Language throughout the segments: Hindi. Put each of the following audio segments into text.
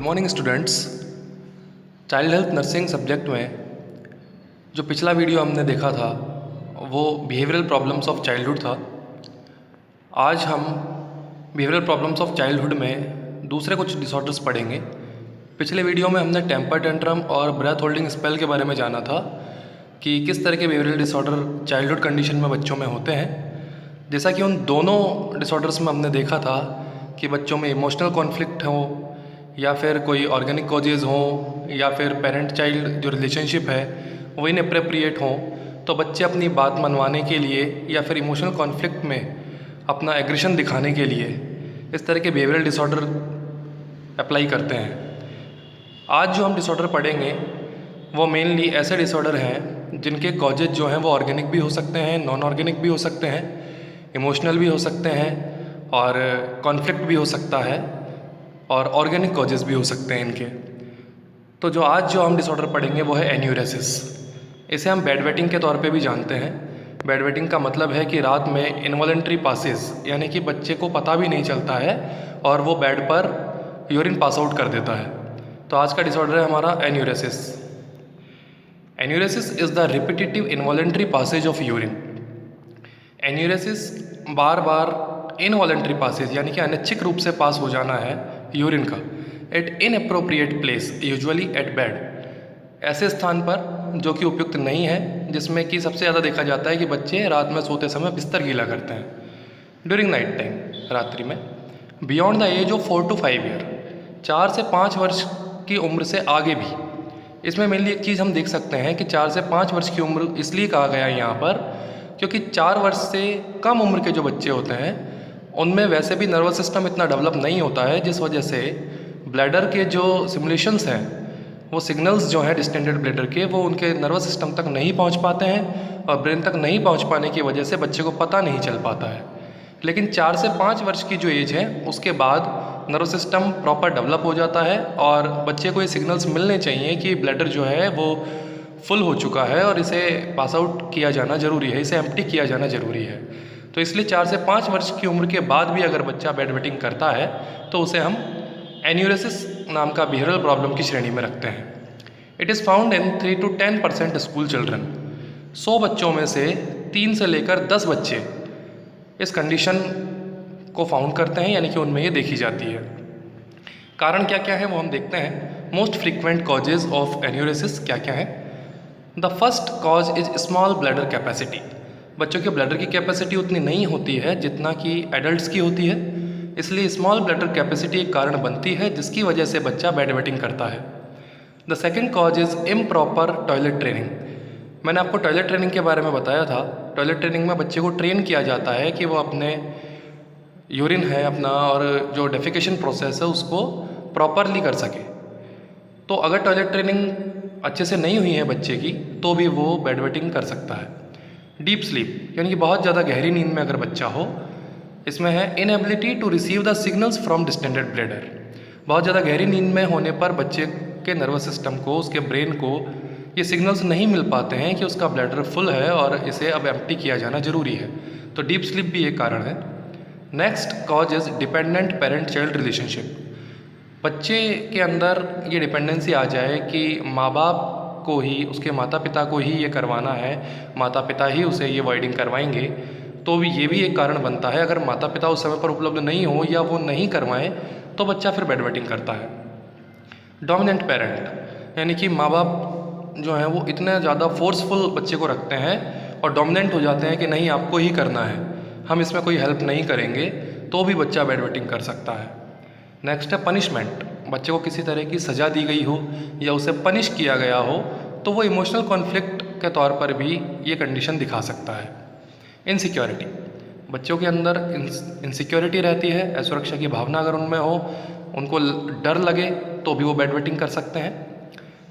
Good morning students. Child health nursing subject में जो पिछला वीडियो हमने देखा था वो बिहेवियरल प्रॉब्लम्स ऑफ चाइल्डहुड था। आज हम बिहेवियरल प्रॉब्लम्स ऑफ चाइल्डहुड में दूसरे कुछ डिसऑर्डर्स पढ़ेंगे। पिछले वीडियो में हमने टेम्पर टेंट्रम और ब्रेथ होल्डिंग स्पेल के बारे में जाना था कि किस तरह के बिहेवियरल डिसऑर्डर चाइल्डहुड कंडीशन में बच्चों में होते हैं। जैसा कि उन दोनों डिसऑर्डर्स में हमने देखा था कि बच्चों में इमोशनल कॉन्फ्लिक्ट हो या फिर कोई ऑर्गेनिक कॉजेज़ हों या फिर पेरेंट चाइल्ड जो रिलेशनशिप है वो इनएप्रोप्रिएट हों, तो बच्चे अपनी बात मनवाने के लिए या फिर इमोशनल कॉन्फ्लिक्ट में अपना एग्रेशन दिखाने के लिए इस तरह के बिहेवियरल डिसऑर्डर अप्लाई करते हैं। आज जो हम डिसऑर्डर पढ़ेंगे वो मेनली ऐसे डिसऑर्डर हैं जिनके कॉजेज जो हैं वो ऑर्गेनिक भी हो सकते हैं, नॉन ऑर्गेनिक भी हो सकते हैं, इमोशनल भी हो सकते हैं और कॉन्फ्लिक्ट भी हो सकता है और ऑर्गेनिक कॉजेज़ भी हो सकते हैं इनके। तो जो आज जो हम डिसऑर्डर पढ़ेंगे वो है एन्यूरेसिस। इसे हम बेड वेटिंग के तौर पे भी जानते हैं। बेड वेटिंग का मतलब है कि रात में इनवॉलंटरी पासेस, यानी कि बच्चे को पता भी नहीं चलता है और वो बेड पर यूरिन पास आउट कर देता है। तो आज का डिसऑर्डर है हमारा enuresis. Enuresis is the repetitive involuntary passage of urine. Enuresis बार बार इनवॉलंटरी पासेज यानी कि अनैच्छिक रूप से पास हो जाना है यूरिन का at inappropriate place, usually at bed, ऐसे स्थान पर जो कि उपयुक्त नहीं है, जिसमें कि सबसे ज़्यादा देखा जाता है कि बच्चे रात में सोते समय बिस्तर गीला करते हैं ड्यूरिंग नाइट टाइम, रात्रि में। Beyond the age of 4 to 5 year, 4 से 5 वर्ष की उम्र से आगे भी। इसमें मेनली एक चीज़ हम देख सकते हैं कि 4 से 5 वर्ष की उम्र इसलिए कहा गया है यहाँ पर क्योंकि 4 वर्ष से कम उम्र के जो बच्चे होते हैं उनमें वैसे भी नर्वस सिस्टम इतना डेवलप नहीं होता है, जिस वजह से ब्लैडर के जो सिमुलेशंस हैं वो सिग्नल्स जो हैं डिस्टेंडेड ब्लैडर के वो उनके नर्वस सिस्टम तक नहीं पहुंच पाते हैं और ब्रेन तक नहीं पहुंच पाने की वजह से बच्चे को पता नहीं चल पाता है। लेकिन 4 से 5 वर्ष की जो एज है उसके बाद नर्वस सिस्टम प्रॉपर डेवलप हो जाता है और बच्चे को ये सिग्नल्स मिलने चाहिए कि ब्लैडर जो है वो फुल हो चुका है और इसे पास आउट किया जाना ज़रूरी है, इसे एम्प्टी किया जाना ज़रूरी है। तो इसलिए 4 से 5 वर्ष की उम्र के बाद भी अगर बच्चा बेड वेटिंग करता है तो उसे हम एन्यूरेसिस नाम का बिहेवियरल प्रॉब्लम की श्रेणी में रखते हैं। It is found in 3 to 10% school children. 100 बच्चों में से 3 से लेकर 10 बच्चे इस कंडीशन को फाउंड करते हैं, यानी कि उनमें ये देखी जाती है। कारण क्या क्या है वो हम देखते हैं। Most frequent causes of enuresis क्या क्या है। The first cause is small bladder capacity. बच्चों के ब्लैडर की कैपेसिटी उतनी नहीं होती है जितना कि एडल्ट्स की होती है, इसलिए स्मॉल ब्लैडर कैपेसिटी एक कारण बनती है जिसकी वजह से बच्चा बेड वेटिंग करता है। The second cause is improper toilet training. मैंने आपको टॉयलेट ट्रेनिंग के बारे में बताया था। टॉयलेट ट्रेनिंग में बच्चे को ट्रेन किया जाता है कि वो अपने यूरिन है अपना और जो डेफिकेशन प्रोसेस है उसको प्रॉपरली कर सके। तो अगर टॉयलेट ट्रेनिंग अच्छे से नहीं हुई है बच्चे की तो भी वो बेड वेटिंग कर सकता है। डीप स्लीप यानी कि बहुत ज़्यादा गहरी नींद में अगर बच्चा हो, इसमें है inability to receive the signals from distended bladder. बहुत ज़्यादा गहरी नींद में होने पर बच्चे के नर्वस सिस्टम को, उसके ब्रेन को ये सिग्नल्स नहीं मिल पाते हैं कि उसका ब्लैडर फुल है और इसे अब एम्प्टी किया जाना ज़रूरी है। तो डीप स्लीप भी एक कारण है। Next cause is dependent parent child relationship. बच्चे के अंदर ये डिपेंडेंसी आ जाए कि माँ बाप को ही, उसके माता पिता को ही ये करवाना है, माता पिता ही उसे ये वाइडिंग करवाएंगे, तो भी ये भी एक कारण बनता है। अगर माता पिता उस समय पर उपलब्ध नहीं हो या वो नहीं करवाएं तो बच्चा फिर बेड वेटिंग करता है। डोमिनेंट पेरेंट यानी कि माँ बाप जो हैं वो इतने ज़्यादा फोर्सफुल बच्चे को रखते हैं और डोमिनेंट हो जाते हैं कि नहीं आपको ही करना है, हम इसमें कोई हेल्प नहीं करेंगे, तो भी बच्चा बेड वेटिंग कर सकता है। नेक्स्ट है पनिशमेंट। बच्चे को किसी तरह की सज़ा दी गई हो या उसे पनिश किया गया हो तो वो इमोशनल कॉन्फ्लिक्ट के तौर पर भी ये कंडीशन दिखा सकता है। इनसिक्योरिटी, बच्चों के अंदर इनसिक्योरिटी रहती है, असुरक्षा की भावना अगर उनमें हो, उनको डर लगे तो भी वो बेड वेटिंग कर सकते हैं।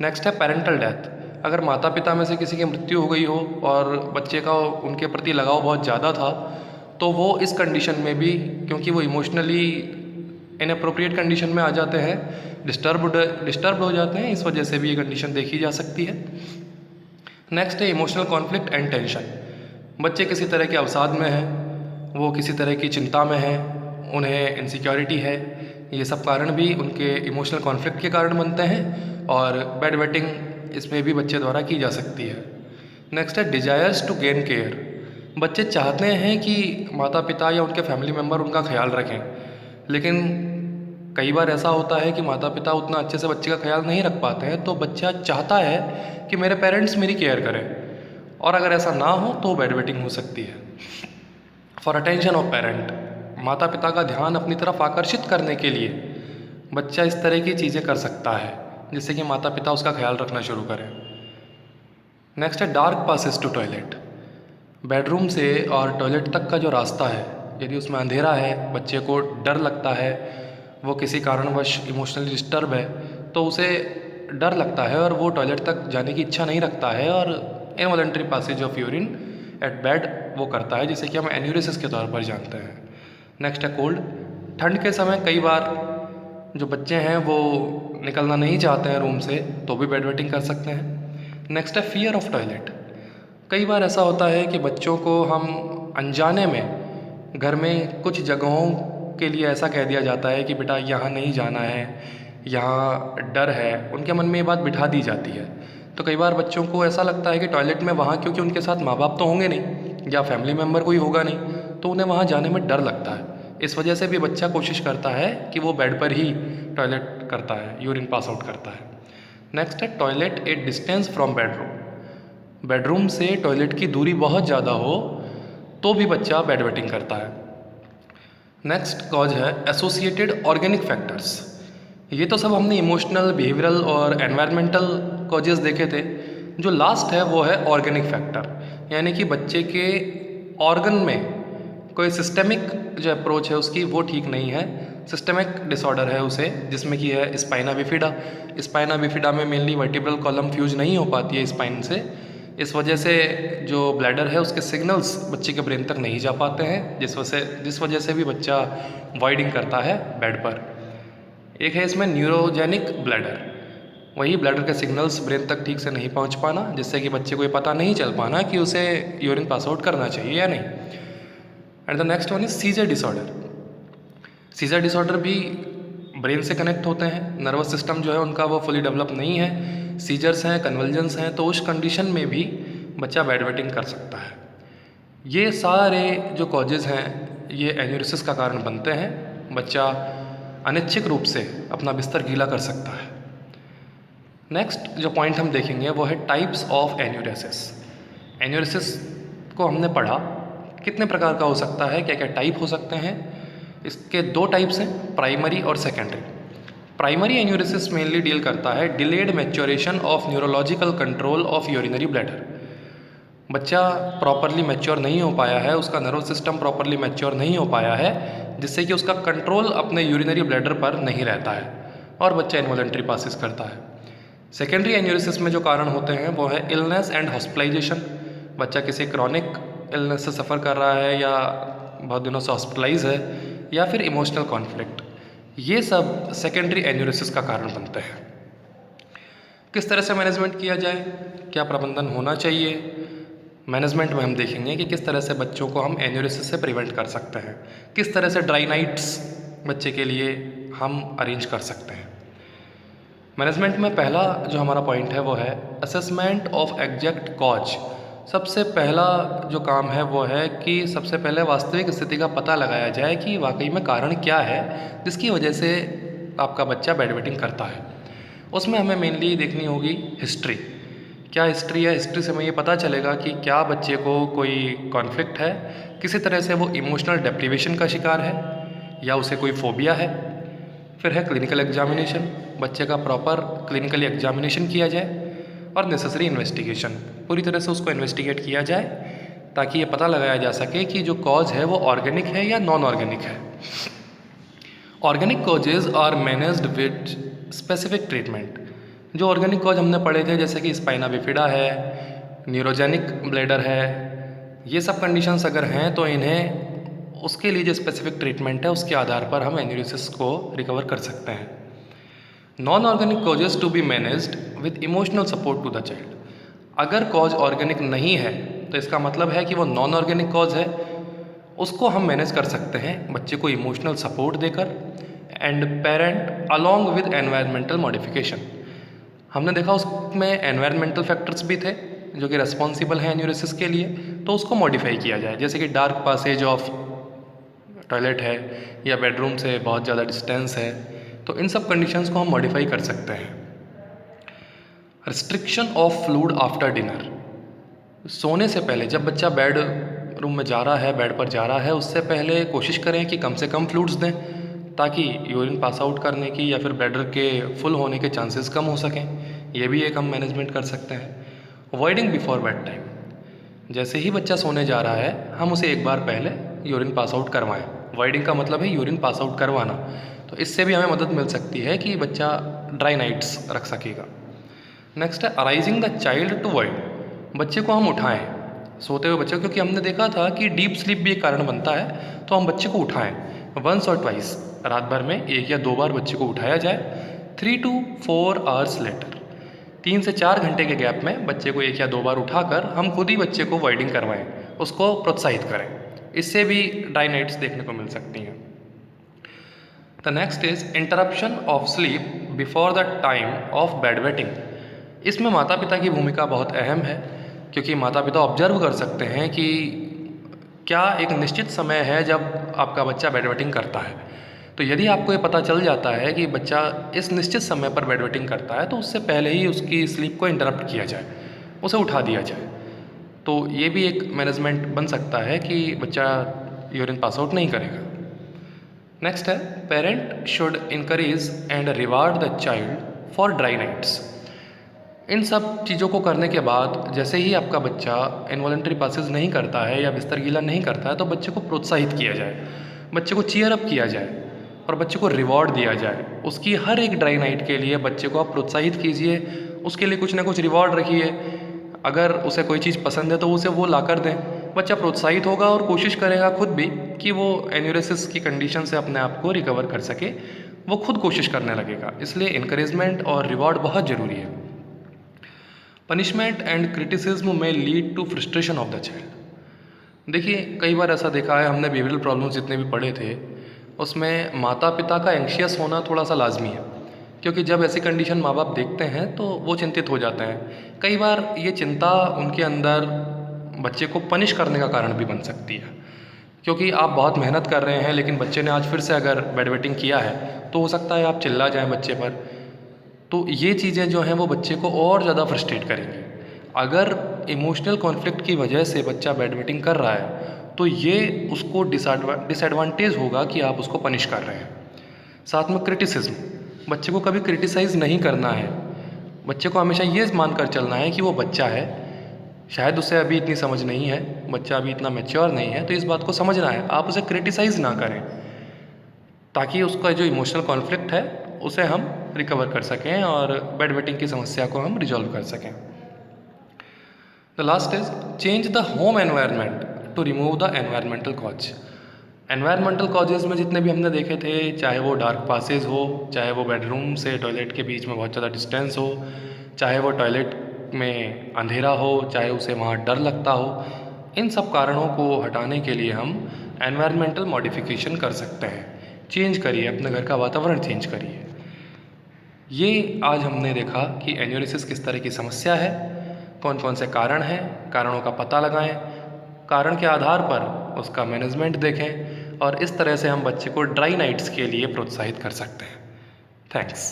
नेक्स्ट है पेरेंटल डेथ। अगर माता पिता में से किसी की मृत्यु हो गई हो और बच्चे का उनके प्रति लगाव बहुत ज़्यादा था तो वो इस कंडीशन में भी, क्योंकि वो इमोशनली इनअप्रोप्रिएट कंडीशन में आ जाते हैं, डिस्टर्ब हो जाते हैं, इस वजह से भी ये कंडीशन देखी जा सकती है। नेक्स्ट है इमोशनल कॉन्फ्लिक्ट एंड टेंशन। बच्चे किसी तरह के अवसाद में हैं, वो किसी तरह की चिंता में हैं, उन्हें इनसिक्योरिटी है ये सब कारण भी उनके इमोशनल कॉन्फ्लिक्ट के कारण बनते हैं और बेड वेटिंग इसमें भी बच्चे द्वारा की जा सकती है। नेक्स्ट है डिजायर्स टू गेन केयर। बच्चे चाहते हैं कि माता पिता या उनके फैमिली मेम्बर उनका ख्याल रखें, लेकिन कई बार ऐसा होता है कि माता पिता उतना अच्छे से बच्चे का ख्याल नहीं रख पाते हैं, तो बच्चा चाहता है कि मेरे पेरेंट्स मेरी केयर करें, और अगर ऐसा ना हो तो बेड वेटिंग हो सकती है। फॉर अटेंशन ऑफ पेरेंट, माता पिता का ध्यान अपनी तरफ आकर्षित करने के लिए बच्चा इस तरह की चीज़ें कर सकता है जिससे कि माता पिता उसका ख्याल रखना शुरू करें। नेक्स्ट है dark passes to toilet. Bedroom से और टॉयलेट तक का जो रास्ता है, यदि उसमें अंधेरा है, बच्चे को डर लगता है, वो किसी कारणवश इमोशनली डिस्टर्ब है, तो उसे डर लगता है और वो टॉयलेट तक जाने की इच्छा नहीं रखता है और involuntary passage of urine at bed वो करता है, जिसे कि हम एन्यूरेसिस के तौर पर जानते हैं। नेक्स्ट है कोल्ड। ठंड के समय कई बार जो बच्चे हैं वो निकलना नहीं चाहते हैं रूम से, तो भी बेड वेटिंग कर सकते हैं। नेक्स्ट है फियर ऑफ टॉयलेट। कई बार ऐसा होता है कि बच्चों को हम अनजाने में घर में कुछ जगहों के लिए ऐसा कह दिया जाता है कि बेटा यहाँ नहीं जाना है, यहाँ डर है, उनके मन में ये बात बिठा दी जाती है। तो कई बार बच्चों को ऐसा लगता है कि टॉयलेट में वहाँ, क्योंकि उनके साथ माँ बाप तो होंगे नहीं या फैमिली मेम्बर कोई होगा नहीं, तो उन्हें वहाँ जाने में डर लगता है। इस वजह से भी बच्चा कोशिश करता है कि वो बेड पर ही टॉयलेट करता है, यूरिन पास आउट करता है। नेक्स्ट है toilet at distance from bedroom. Bedroom से टॉयलेट की दूरी बहुत ज़्यादा हो तो भी बच्चा बेड वेटिंग करता है। नेक्स्ट कॉज है एसोसिएटेड ऑर्गेनिक फैक्टर्स। ये तो सब हमने इमोशनल, बिहेवियरल और एनवायरमेंटल कॉजेज़ देखे थे। जो लास्ट है वो है ऑर्गेनिक फैक्टर, यानी कि बच्चे के ऑर्गन में कोई सिस्टेमिक जो अप्रोच है उसकी वो ठीक नहीं है। सिस्टेमिक डिसऑर्डर है उसे, जिसमें कि है स्पाइना बिफिडा। स्पाइना बिफिडा में मेनली वर्टिब्रल कॉलम फ्यूज नहीं हो पाती है स्पाइन से, इस वजह से जो ब्लैडर है उसके सिग्नल्स बच्चे के ब्रेन तक नहीं जा पाते हैं, जिस वजह से भी बच्चा वॉइडिंग करता है बेड पर। एक है इसमें न्यूरोजेनिक ब्लैडर, वही ब्लैडर के सिग्नल्स ब्रेन तक ठीक से नहीं पहुंच पाना, जिससे कि बच्चे को ये पता नहीं चल पाना कि उसे यूरिन पास आउट करना चाहिए या नहीं। And the next one is scissor disorder. Scissor disorder भी ब्रेन से कनेक्ट होते हैं, नर्वस सिस्टम जो है उनका वो फुली डेवलप नहीं है, सीजर्स हैं, कन्वल्जन्स हैं, तो उस कंडीशन में भी बच्चा बेड वेटिंग कर सकता है। ये सारे जो कॉजेज़ हैं ये एन्यूरिसिस का कारण बनते हैं। बच्चा अनिच्छिक रूप से अपना बिस्तर गीला कर सकता है। नेक्स्ट जो पॉइंट हम देखेंगे वो है टाइप्स ऑफ एन्यूरेसिस। एन्यूरेसिस को हमने पढ़ा, कितने प्रकार का हो सकता है, क्या क्या टाइप हो सकते हैं। इसके दो टाइप्स हैं, प्राइमरी और secondary. Primary enuresis mainly deal करता है delayed maturation of neurological control of urinary bladder. बच्चा प्रॉपरली मैच्योर नहीं हो पाया है, उसका नर्वस सिस्टम प्रॉपरली मैच्योर नहीं हो पाया है, जिससे कि उसका कंट्रोल अपने यूरिनरी ब्लैडर पर नहीं रहता है और बच्चा इनवॉलंटरी पासेस करता है। सेकेंडरी एन्यूरेसिस में जो कारण होते हैं वो है इलनेस एंड हॉस्पिटलाइजेशन। बच्चा किसी क्रॉनिक इलनेस से सफ़र कर रहा है या बहुत दिनों से हॉस्पिटलाइज है, या फिर इमोशनल कॉन्फ्लिक्ट, ये सब सेकेंडरी एन्यूरेसिस का कारण बनते हैं। किस तरह से मैनेजमेंट किया जाए, क्या प्रबंधन होना चाहिए, मैनेजमेंट में हम देखेंगे कि किस तरह से बच्चों को हम एन्यूरेसिस से प्रिवेंट कर सकते हैं, किस तरह से ड्राई नाइट्स बच्चे के लिए हम अरेंज कर सकते हैं। मैनेजमेंट में पहला जो हमारा पॉइंट है वो है असेसमेंट ऑफ एग्जैक्ट कॉज। सबसे पहला जो काम है वो है कि सबसे पहले वास्तविक स्थिति का पता लगाया जाए कि वाकई में कारण क्या है जिसकी वजह से आपका बच्चा बेड वेटिंग करता है। उसमें हमें मेनली देखनी होगी हिस्ट्री, क्या हिस्ट्री है। हिस्ट्री से हमें ये पता चलेगा कि क्या बच्चे को कोई कॉन्फ्लिक्ट है, किसी तरह से वो इमोशनल डेप्रिवेशन का शिकार है या उसे कोई फोबिया है। फिर है क्लिनिकल एग्जामिनेशन, बच्चे का प्रॉपर क्लिनिकली एग्जामिनेशन किया जाए और नेसेसरी इन्वेस्टिगेशन, पूरी तरह से उसको इन्वेस्टिगेट किया जाए ताकि ये पता लगाया जा सके कि जो कॉज है वो ऑर्गेनिक है या नॉन ऑर्गेनिक है। Organic causes are managed with specific treatment. जो ऑर्गेनिक कॉज हमने पढ़े थे जैसे कि स्पाइना बिफिडा है, न्यूरोजेनिक ब्लैडर है, ये सब कंडीशंस अगर हैं तो इन्हें उसके लिए जो स्पेसिफिक ट्रीटमेंट है उसके आधार पर हम एन्यूरेसिस को रिकवर कर सकते हैं। Non organic causes to be managed with emotional support to the child. अगर कॉज ऑर्गेनिक नहीं है तो इसका मतलब है कि वो नॉन ऑर्गेनिक कॉज है, उसको हम मैनेज कर सकते हैं बच्चे को इमोशनल सपोर्ट देकर, and parent along with environmental modification. हमने देखा उसमें एनवायरमेंटल फैक्टर्स भी थे जो कि रेस्पॉन्सिबल हैं एन्यूरेसिस के लिए, तो उसको मॉडिफाई किया जाए, जैसे कि डार्क पासेज ऑफ टॉयलेट है या बेडरूम से बहुत ज़्यादा डिस्टेंस है, तो इन सब कंडीशंस को हम मॉडिफाई कर सकते हैं। Restriction of fluid after dinner, सोने से पहले जब बच्चा बेड रूम में जा रहा है, बेड पर जा रहा है, उससे पहले कोशिश करें कि कम से कम फ्लूइड्स दें ताकि यूरिन पास आउट करने की या फिर ब्लैडर के फुल होने के चांसेस कम हो सकें। ये भी एक हम मैनेजमेंट कर सकते हैं। अवॉइडिंग बिफोर बेड टाइम, जैसे ही बच्चा सोने जा रहा है हम उसे एक बार पहले यूरिन पास आउट करवाएं। अवॉइडिंग का मतलब है यूरिन पास आउट करवाना, तो इससे भी हमें मदद मिल सकती है कि बच्चा ड्राई नाइट्स रख सकेगा। नेक्स्ट है arising the child to world, बच्चे को हम उठाएं, सोते हुए बच्चे को, क्योंकि हमने देखा था कि डीप स्लीप भी एक कारण बनता है, तो हम बच्चे को उठाएं वंस और ट्वाइस, रात भर में 1 या 2 बार बच्चे को उठाया जाए। 3 to 4 आवर्स लेटर, 3 से 4 घंटे के गैप में बच्चे को 1 या 2 बार उठाकर हम खुद ही बच्चे को वाइडिंग करवाएं, उसको प्रोत्साहित करें, इससे भी ड्राई नाइट्स देखने को मिल सकती हैं। The next is interruption of sleep before the time of bed wetting. इसमें माता पिता की भूमिका बहुत अहम है, क्योंकि माता पिता ऑब्जर्व कर सकते हैं कि क्या एक निश्चित समय है जब आपका बच्चा बेड वेटिंग करता है। तो यदि आपको ये पता चल जाता है कि बच्चा इस निश्चित समय पर बेड वेटिंग करता है, तो उससे पहले ही उसकी स्लीप को इंटरप्ट किया जाए, उसे उठा दिया जाए। तो ये भी एक मैनेजमेंट बन सकता है कि बच्चा यूरिन पास आउट नहीं करेगा। नेक्स्ट है parent should encourage and reward the child for dry nights. इन सब चीज़ों को करने के बाद जैसे ही आपका बच्चा इनवॉलंटरी पासेस नहीं करता है या बिस्तर गीला नहीं करता है, तो बच्चे को प्रोत्साहित किया जाए, बच्चे को चीयर अप किया जाए और बच्चे को रिवॉर्ड दिया जाए। उसकी हर एक ड्राई नाइट के लिए बच्चे को आप प्रोत्साहित कीजिए, उसके लिए कुछ ना कुछ रिवॉर्ड रखिए। अगर उसे कोई चीज़ पसंद है तो उसे वो ला कर दें, बच्चा प्रोत्साहित होगा और कोशिश करेगा खुद भी कि वो एन्यूरेसिस की कंडीशन से अपने आप को रिकवर कर सके, वो खुद कोशिश करने लगेगा। इसलिए इनकरेजमेंट और रिवॉर्ड बहुत ज़रूरी है। Punishment and criticism may lead to frustration of the child. देखिए कई बार ऐसा देखा है हमने, बिहेवियरल प्रॉब्लम्स जितने भी पढ़े थे उसमें माता पिता का एंग्शियस होना थोड़ा सा लाजमी है, क्योंकि जब ऐसी कंडीशन माँ बाप देखते हैं तो वो चिंतित हो जाते हैं। कई बार ये चिंता उनके अंदर बच्चे को पनिश करने का कारण भी बन सकती है, क्योंकि आप बहुत मेहनत कर रहे हैं लेकिन बच्चे ने आज फिर से अगर बेड वेटिंग किया है तो हो सकता है आप चिल्ला जाएं बच्चे पर। तो ये चीज़ें जो हैं वो बच्चे को और ज़्यादा फ्रस्ट्रेट करेंगी। अगर इमोशनल कॉन्फ्लिक्ट की वजह से बच्चा बेड वेटिंग कर रहा है तो ये उसको डिसएडवांटेज होगा कि आप उसको पनिश कर रहे हैं। साथ में क्रिटिसिज्म, बच्चे को कभी क्रिटिसाइज़ नहीं करना है। बच्चे को हमेशा ये मानकर चलना है कि वो बच्चा है, शायद उसे अभी इतनी समझ नहीं है, बच्चा अभी इतना मैच्योर नहीं है, तो इस बात को समझना है। आप उसे क्रिटिसाइज़ ना करें ताकि उसका जो इमोशनल कॉन्फ्लिक्ट है उसे हम रिकवर कर सकें और बेड वेटिंग की समस्या को हम रिजॉल्व कर सकें। The last is change the home environment to remove the environmental cause. Environmental causes में जितने भी हमने देखे थे, चाहे वो डार्क पासेज हो, चाहे वो बेडरूम से टॉयलेट के बीच में बहुत ज़्यादा डिस्टेंस हो, चाहे वो टॉयलेट में अंधेरा हो, चाहे उसे वहाँ डर लगता हो, इन सब कारणों को हटाने के लिए हम एनवायरमेंटल मॉडिफिकेशन कर सकते हैं। चेंज करिए, अपने घर का वातावरण चेंज करिए। ये आज हमने देखा कि एन्यूरेसिस किस तरह की समस्या है, कौन कौन से कारण हैं, कारणों का पता लगाएं, कारण के आधार पर उसका मैनेजमेंट देखें और इस तरह से हम बच्चे को ड्राई नाइट्स के लिए प्रोत्साहित कर सकते हैं। थैंक्स।